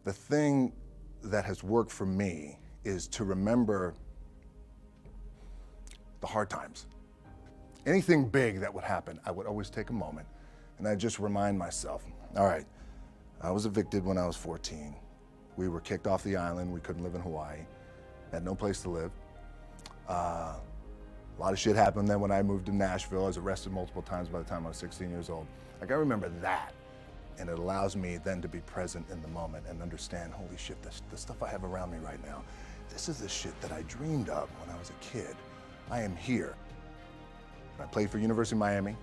The thing that has worked for me is to remember the hard times. Anything big that would happen, I would always take a moment and I'd just remind myself, all right, I was evicted when I was 14. We were kicked off the island. We couldn't live in Hawaii. Had no place to live. A lot of shit happened then when I moved to Nashville. I was arrested multiple times by the time I was 16 years old. Like, I remember that. And it allows me then to be present in the moment and understand, holy shit, the stuff I have around me right now, this is the shit that I dreamed of when I was a kid. I am here. I played for University of Miami,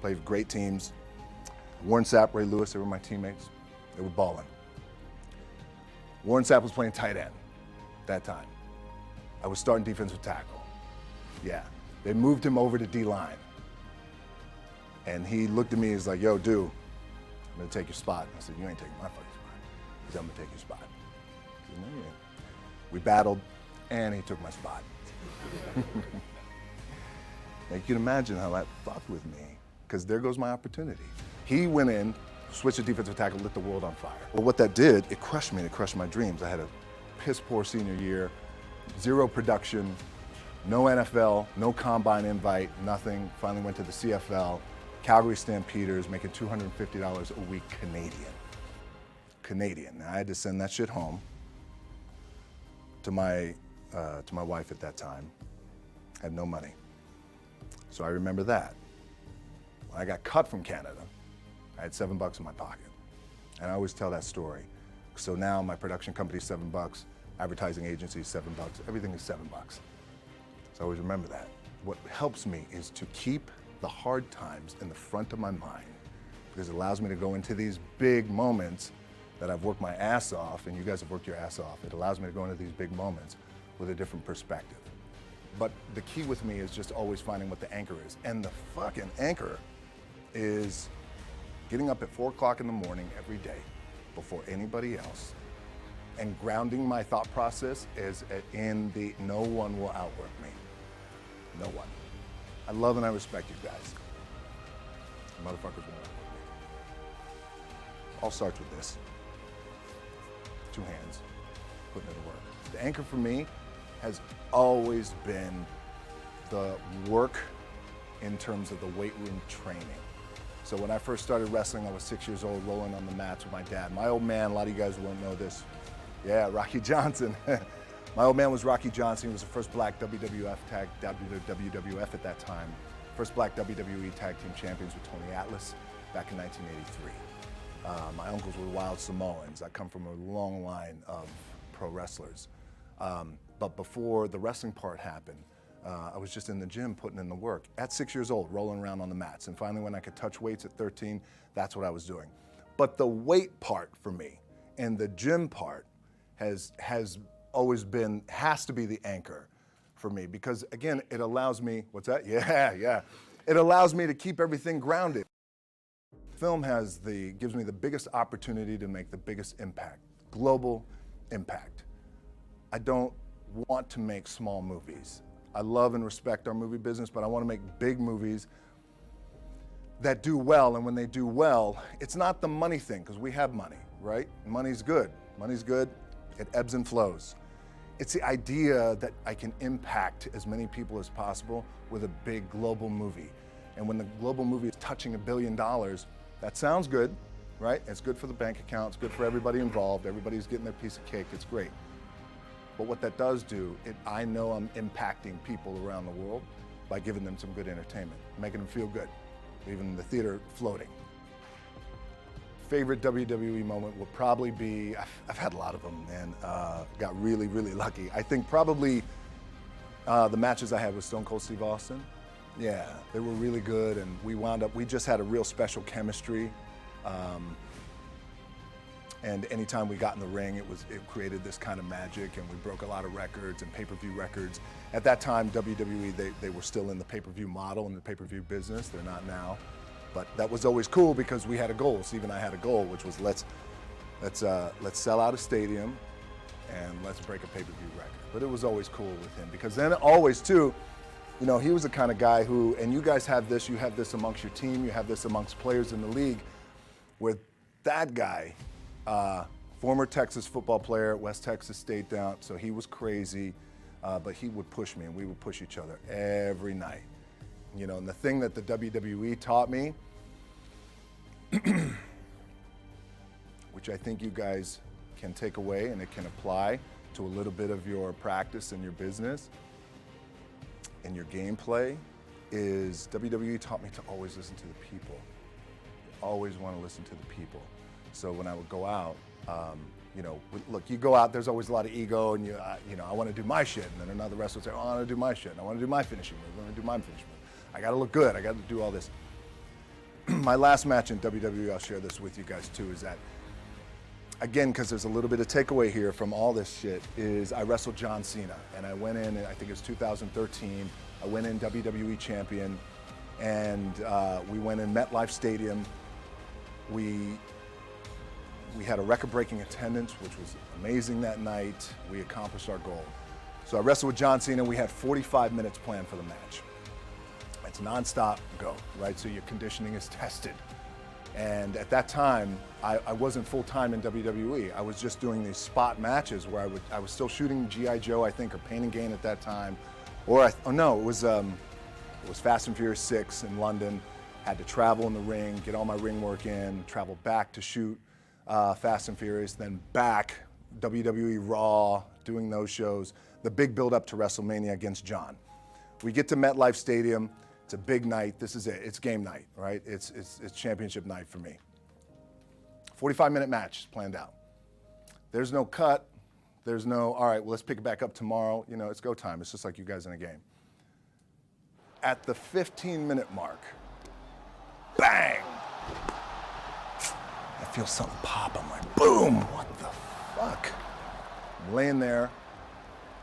played for great teams. Warren Sapp, Ray Lewis, they were my teammates. They were balling. Warren Sapp was playing tight end that time. I was starting defensive tackle. Yeah, they moved him over to D-line. And he looked at me, he's like, yo, dude, I'm gonna take your spot. I said, you ain't taking my fucking spot. He said, I'm gonna take your spot. I said, no, you ain't. We battled, and he took my spot. Now you can imagine how that fucked with me, because there goes my opportunity. He went in, switched to defensive tackle, lit the world on fire. Well, what that did, it crushed me, it crushed my dreams. I had a piss poor senior year, zero production, no NFL, no combine invite, nothing. Finally went to the CFL, Calgary Stampeders, making $250 a week Canadian. Now I had to send that shit home to my wife at that time. Had no money. So I remember that. When I got cut from Canada, I had $7 in my pocket. And I always tell that story. So now my production company is $7, advertising agency is $7, everything is $7. So I always remember that. What helps me is to keep the hard times in the front of my mind, because it allows me to go into these big moments that I've worked my ass off, and you guys have worked your ass off. It allows me to go into these big moments with a different perspective. But the key with me is just always finding what the anchor is. And the fucking anchor is getting up at 4 o'clock in the morning every day before anybody else and grounding my thought process is in the no one will outwork me. No one. I love and I respect you guys. You motherfuckers won't outwork me. All starts with this. 2 hands, putting it to work. The anchor for me has always been the work in terms of the weight room training. So when I first started wrestling, I was 6 years old, rolling on the mats with my dad. My old man, a lot of you guys won't know this. Yeah, Rocky Johnson. My old man was Rocky Johnson. He was the first black WWF at that time. First black WWE tag team champions with Tony Atlas back in 1983. My uncles were wild Samoans. I come from a long line of pro wrestlers. But before the wrestling part happened, I was just in the gym putting in the work. At 6 years old, rolling around on the mats. And finally when I could touch weights at 13, that's what I was doing. But the weight part for me and the gym part has always been, has to be the anchor for me. Because again, it allows me, what's that? Yeah. It allows me to keep everything grounded. Film gives me the biggest opportunity to make the biggest impact, global impact. I don't want to make small movies. I love and respect our movie business, but I want to make big movies that do well, and when they do well, it's not the money thing, because we have money, right? Money's good. Money's good. It ebbs and flows. It's the idea that I can impact as many people as possible with a big global movie. And when the global movie is touching $1 billion, that sounds good, right? It's good for the bank account, it's good for everybody involved, everybody's getting their piece of cake, it's great. But what that does do, I know I'm impacting people around the world by giving them some good entertainment, making them feel good, leaving the theater floating. Favorite WWE moment will probably be, I've had a lot of them, and got really, really lucky. I think probably the matches I had with Stone Cold Steve Austin. Yeah, they were really good, and we just had a real special chemistry. And anytime we got in the ring, it created this kind of magic, and we broke a lot of records and pay-per-view records. At that time, WWE, they were still in the pay-per-view model and the pay-per-view business. They're not now. But that was always cool because we had a goal. Steve and I had a goal, which was let's sell out a stadium and let's break a pay-per-view record. But it was always cool with him because then always too, you know, he was the kind of guy who, and you guys have this, you have this amongst your team, you have this amongst players in the league, where that guy Former Texas football player at West Texas State down, so he was crazy, but he would push me and we would push each other every night. You know, and the thing that the WWE taught me, which I think you guys can take away and it can apply to a little bit of your practice and your business and your gameplay, is WWE taught me to always listen to the people. You always want to listen to the people. So when I would go out, you know, look, you go out, there's always a lot of ego, and you know, I want to do my shit, and then another wrestler would say, oh, I want to do my shit, and I want to do my finishing move, I want to do my finishing move. I got to look good, I got to do all this. My last match in WWE, I'll share this with you guys too, is that, again, because there's a little bit of takeaway here from all this shit, is I wrestled John Cena, and I went in, I think it was 2013, I went in WWE champion, and we went in MetLife Stadium. We had a record-breaking attendance, which was amazing that night. We accomplished our goal. So I wrestled with John Cena. We had 45 minutes planned for the match. It's nonstop go, right? So your conditioning is tested. And at that time, I wasn't full-time in WWE. I was just doing these spot matches where I was still shooting G.I. Joe, I think, or Pain and Gain at that time. Or, it was Fast and Furious 6 in London. Had to travel in the ring, get all my ring work in, travel back to shoot Fast and Furious, then back, WWE Raw, doing those shows. The big build up to WrestleMania against John. We get to MetLife Stadium. It's a big night. This is it. It's game night, right? It's championship night for me. 45-minute match planned out. There's no cut. There's no, all right, well, let's pick it back up tomorrow. You know, it's go time. It's just like you guys in a game. At the 15-minute mark, bang! I feel something pop. I'm like, boom! What the fuck? I'm laying there,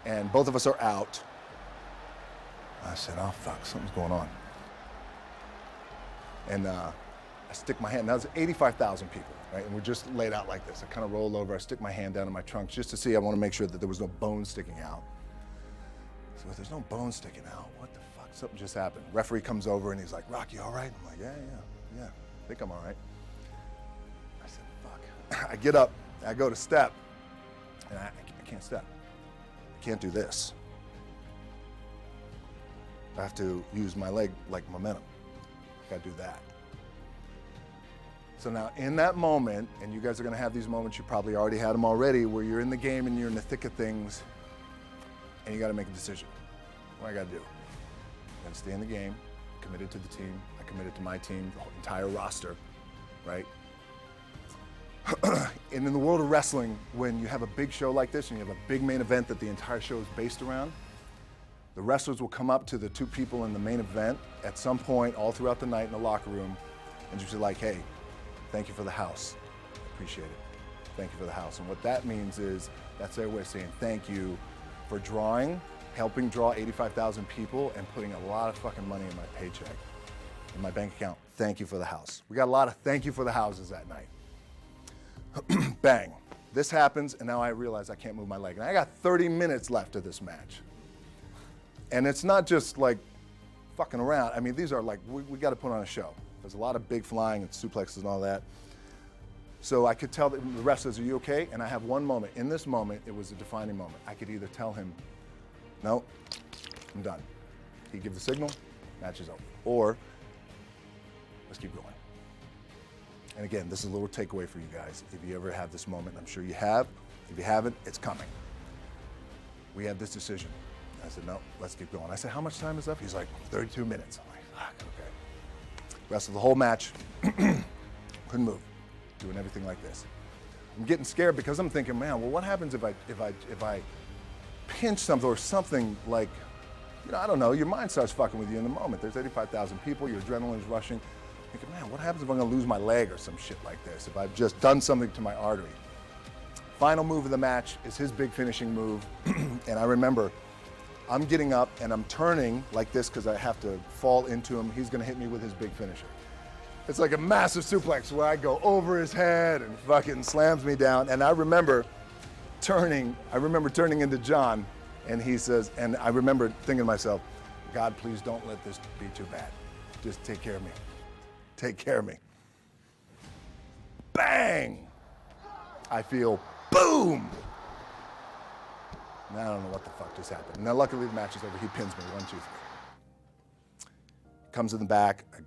and both of us are out. I said, oh fuck, something's going on. And I stick my hand, now there's 85,000 people, right? And we're just laid out like this. I kind of roll over, I stick my hand down in my trunk just to see, I want to make sure that there was no bone sticking out. So if there's no bone sticking out, what the fuck? Something just happened. Referee comes over and he's like, Rocky, all right? I'm like, yeah, I think I'm all right. I said, fuck. I get up, I go to step, and I can't step. I can't do this. I have to use my leg like momentum. I gotta do that. So now in that moment, and you guys are gonna have these moments, you probably already had them already, where you're in the game and you're in the thick of things, and you gotta make a decision. What I gotta do? I gotta stay in the game, committed to the team, I committed to my team, the whole entire roster, right? And in the world of wrestling, when you have a big show like this and you have a big main event that the entire show is based around, the wrestlers will come up to the two people in the main event at some point all throughout the night in the locker room and just be like, hey, thank you for the house. Appreciate it. Thank you for the house. And what that means is that's their way of saying thank you for helping draw 85,000 people and putting a lot of fucking money in my paycheck, in my bank account. Thank you for the house. We got a lot of thank you for the houses that night. Bang. This happens, and now I realize I can't move my leg. And I got 30 minutes left of this match. And it's not just like fucking around. I mean, these are like, we got to put on a show. There's a lot of big flying and suplexes and all that. So I could tell the ref says, are you okay? And I have one moment. In this moment, it was a defining moment. I could either tell him, no, I'm done. He'd give the signal, match is over. Or, let's keep going. And again, this is a little takeaway for you guys. If you ever have this moment, I'm sure you have. If you haven't, it's coming. We have this decision. I said, no, let's keep going. I said, how much time is left? He's like, 32 minutes. I'm like, fuck, okay. Rest of the whole match, couldn't move, doing everything like this. I'm getting scared because I'm thinking, man, well, what happens if I pinch something or something like, you know, I don't know, your mind starts fucking with you in the moment. There's 85,000 people, your adrenaline's rushing. Thinking, man, what happens if I'm gonna lose my leg or some shit like this, if I've just done something to my artery? Final move of the match is his big finishing move, and I remember I'm getting up and I'm turning like this because I have to fall into him. He's gonna hit me with his big finisher. It's like a massive suplex where I go over his head and fucking slams me down. And I remember turning into John, and he says, and I remember thinking to myself, God, please don't let this be too bad. Just take care of me. Take care of me. Bang! I feel boom! Now I don't know what the fuck just happened. Now luckily the match is over. He pins me, 1, 2, 3. Comes in the back, I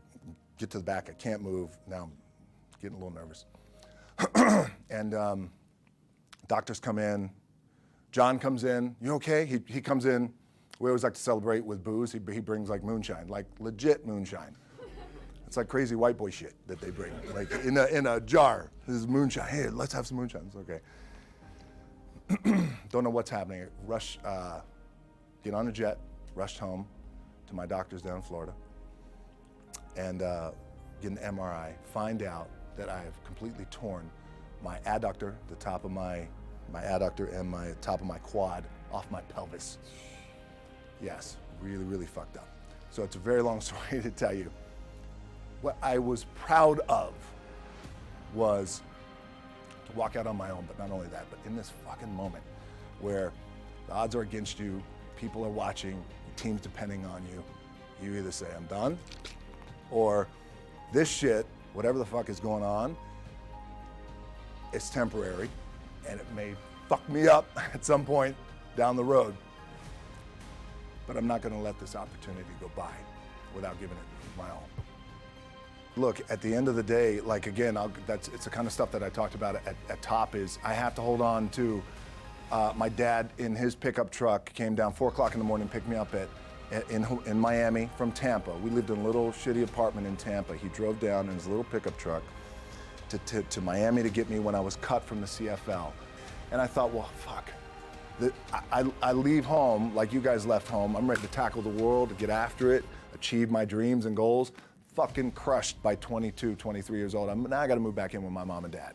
get to the back, I can't move. Now I'm getting a little nervous. And doctors come in. John comes in. You okay? He comes in. We always like to celebrate with booze. He brings like moonshine, like legit moonshine. It's like crazy white boy shit that they bring, like in a jar. This is moonshine. Hey, let's have some moonshine. It's okay. Don't know what's happening. Rush, get on a jet, rushed home to my doctor's down in Florida, and get an MRI. Find out that I have completely torn my adductor, the top of my adductor and my top of my quad off my pelvis. Yes, really, really fucked up. So it's a very long story to tell you. What I was proud of was to walk out on my own, but not only that, but in this fucking moment where the odds are against you, people are watching, your team's depending on you, you either say, I'm done, or this shit, whatever the fuck is going on, it's temporary, and it may fuck me up at some point down the road. But I'm not gonna let this opportunity go by without giving it my all. Look, at the end of the day, like again, it's the kind of stuff that I talked about at top is I have to hold on to my dad in his pickup truck came down 4 o'clock in the morning, picked me up in Miami from Tampa. We lived in a little shitty apartment in Tampa. He drove down in his little pickup truck to Miami to get me when I was cut from the CFL. And I thought, well, fuck. I leave home like you guys left home. I'm ready to tackle the world, to get after it, achieve my dreams and goals. Fucking crushed by 22, 23 years old. Now I gotta move back in with my mom and dad.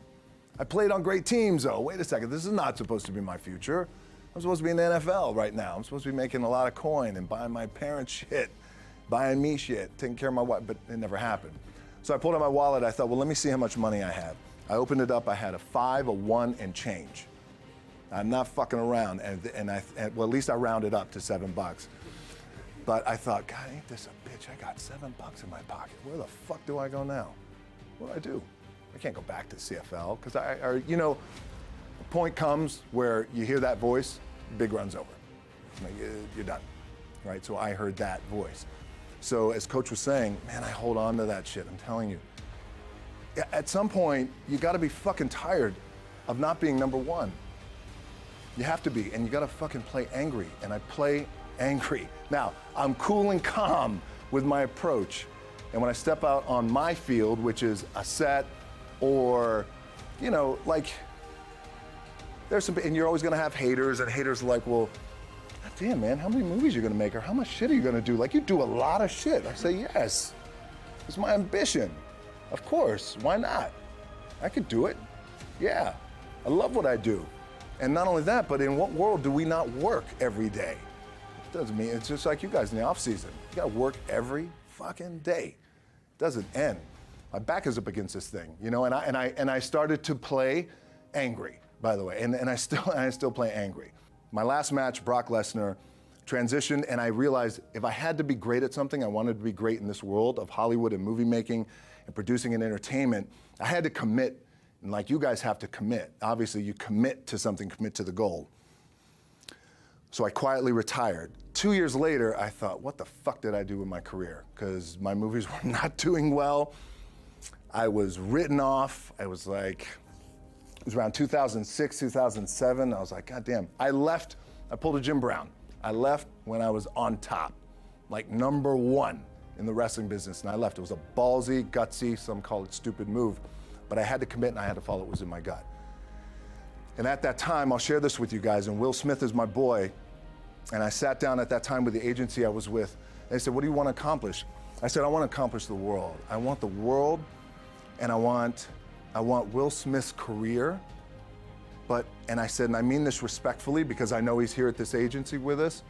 I played on great teams though. Wait a second, this is not supposed to be my future. I'm supposed to be in the NFL right now. I'm supposed to be making a lot of coin and buying my parents shit, buying me shit, taking care of my wife, but it never happened. So I pulled out my wallet, I thought, well, let me see how much money I have. I opened it up, I had a 5, a 1, and change. I'm not fucking around, and well, at least I rounded up to $7. But I thought, God, ain't this a bitch? I got $7 in my pocket. Where the fuck do I go now? What do? I can't go back to CFL, because the point comes where you hear that voice, big run's over. Like, you're done, right? So I heard that voice. So as Coach was saying, man, I hold on to that shit, I'm telling you. At some point, you gotta be fucking tired of not being number one. You have to be, and you gotta fucking play angry, and I play angry. Now, I'm cool and calm with my approach, and when I step out on my field, which is a set, or, like, there's some, and you're always gonna have haters, and haters are like, well, God damn, man, how many movies are you gonna make, or how much shit are you gonna do? Like, you do a lot of shit. I say, yes, it's my ambition. Of course, why not? I could do it. Yeah, I love what I do. And not only that, but in what world do we not work every day? It doesn't mean, it's just like you guys in the off season. You gotta work every fucking day. It doesn't end. My back is up against this thing, and I started to play angry, by the way, and I still play angry. My last match, Brock Lesnar, transitioned, and I realized if I had to be great at something, I wanted to be great in this world of Hollywood and movie making and producing and entertainment, I had to commit. And like you guys have to commit. Obviously, you commit to something, commit to the goal. So I quietly retired. 2 years later, I thought, what the fuck did I do with my career? Because my movies were not doing well. I was written off. It was around 2006, 2007. I was like, God damn. I pulled a Jim Brown. I left when I was on top, like number one in the wrestling business, and I left. It was a ballsy, gutsy, some call it stupid move. But I had to commit and I had to follow what was in my gut. And at that time, I'll share this with you guys, and Will Smith is my boy, and I sat down at that time with the agency I was with, and they said, what do you want to accomplish? I said, I want to accomplish the world. I want the world, and I want Will Smith's career, and I said, and I mean this respectfully because I know he's here at this agency with us,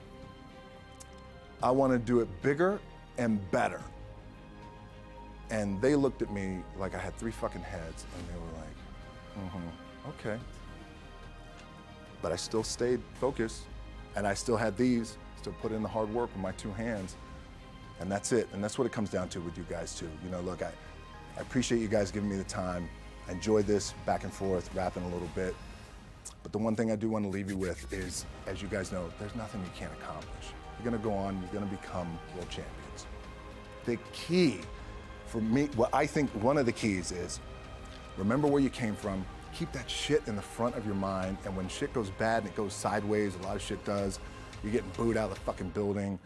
I want to do it bigger and better. And they looked at me like I had 3 fucking heads, and they were like, okay. But I still stayed focused, and I still had still put in the hard work with my 2 hands, and that's it. And that's what it comes down to with you guys too. Look, I appreciate you guys giving me the time. I enjoyed this back and forth, rapping a little bit. But the one thing I do want to leave you with is, as you guys know, there's nothing you can't accomplish. You're going to go on, you're going to become world champions. The key for me, what I think one of the keys is, remember where you came from, keep that shit in the front of your mind, and when shit goes bad and it goes sideways, a lot of shit does, you're getting booed out of the fucking building,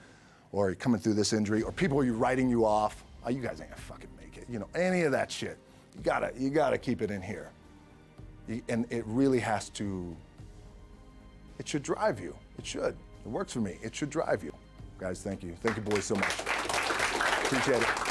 or you're coming through this injury, or people are writing you off, oh, you guys ain't gonna fucking make it. You know, any of that shit, you gotta keep it in here. And it really has to, it should drive you. It should. It works for me. It should drive you. Guys, thank you. Thank you boys so much. Appreciate it.